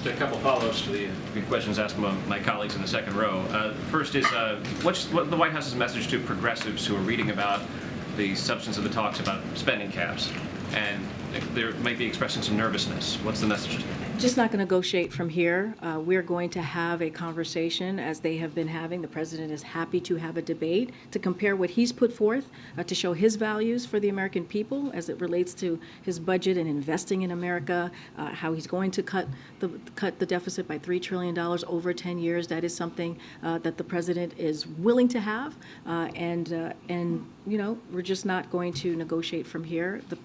a couple follow-ups to the questions asked by my colleagues in the second row. First is, what's the White House's message to progressives who are reading about the substance of the talks about spending caps, and they might be expressing some nervousness? What's the message to them? Just not going to negotiate from here. We're going to have a conversation as they have been having. The president is happy to have a debate to compare what he's put forth to show his values for the American people as it relates to his budget and investing in America, how he's going to cut the deficit by $3 trillion over 10 years. That is something that the president is willing to have. And you know, we're just not going to negotiate from here. The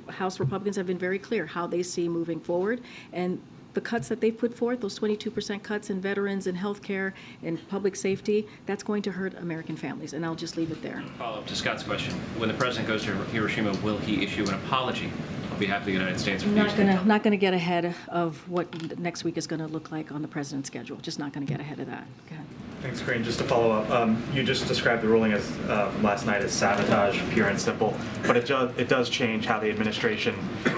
House Republicans have been very clear how they see moving forward, and the cuts that they've put forth, those 22% cuts in veterans and health care and public safety, that's going to hurt American families, and I'll just leave it there. Follow up to Scott's question. When the president goes to Hiroshima, will he issue an apology on behalf of the United States? Not going to get ahead of what next week is going to look like on the president's schedule. Just not going to get ahead of that. Go ahead. Thanks, Karine. Just to follow up, you just described the ruling as from last night as sabotage, pure and simple, but it does change how the administration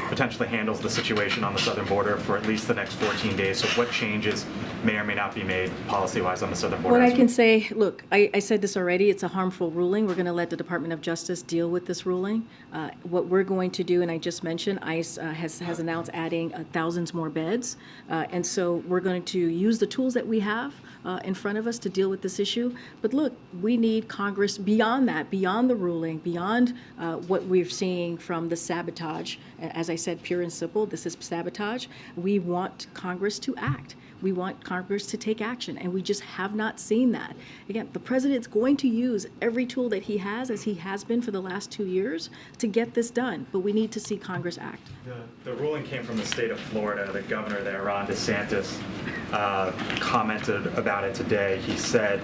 potentially handles the situation on the southern border for at least the next 14 days. So what changes may or may not be made policy-wise on the southern border? What I can say, look, I said this already, it's a harmful ruling. We're going to let the Department of Justice deal with this ruling. What we're going to do, and I just mentioned, ICE has announced adding thousands more beds. And so we're going to use the tools that we have in front of us to deal with this issue. But look, we need Congress beyond that, beyond the ruling, beyond what we're seeing from the sabotage. As I said, pure and simple, this is sabotage. We want Congress to act. We want Congress to take action, and we just have not seen that. Again, the president's going to use every tool that he has, as he has been for the last 2 years, to get this done, but we need to see Congress act. The ruling came from the state of Florida. The governor there, Ron DeSantis, commented about it today. He said,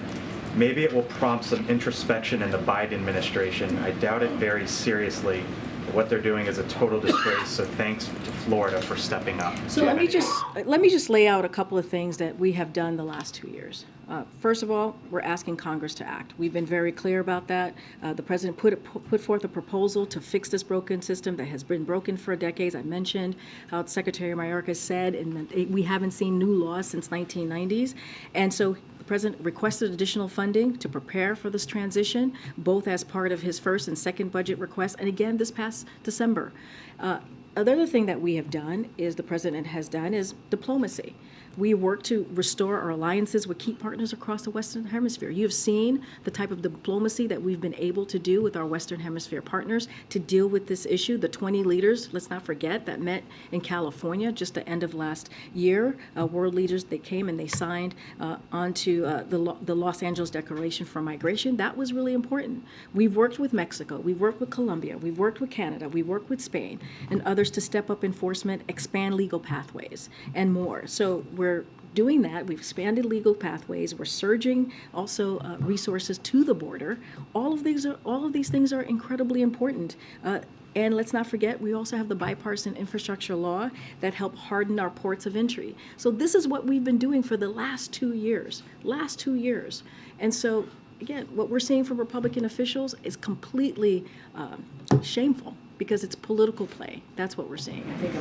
maybe it will prompt some introspection in the Biden administration. I doubt it very seriously. What they're doing is a total disgrace, so thanks to Florida for stepping up. So let me just lay out a couple of things that we have done the last 2 years. First of all, we're asking Congress to act. We've been very clear about that. The president put forth a proposal to fix this broken system that has been broken for decades. I mentioned how Secretary Mayorkas said, and we haven't seen new laws since 1990s. And so the president requested additional funding to prepare for this transition, both as part of his first and second budget request, and again this past December. Another thing that we have done is the president has done is diplomacy. We work to restore our alliances with key partners across the Western Hemisphere. You've seen the type of diplomacy that we've been able to do with our Western Hemisphere partners to deal with this issue. The 20 leaders, let's not forget, that met in California just the end of last year. World leaders, they came and they signed onto the Los Angeles Declaration for Migration. That was really important. We've worked with Mexico. We've worked with Colombia. We've worked with Canada. We've worked with Spain and others to step up enforcement, expand legal pathways, and more. So we're doing that. We've expanded legal pathways. We're surging also resources to the border. All of these things are incredibly important. And let's not forget, we also have the bipartisan infrastructure law that help harden our ports of entry. So this is what we've been doing for the last 2 years. And so, again, what we're seeing from Republican officials is completely shameful because it's political play. That's what we're seeing. I think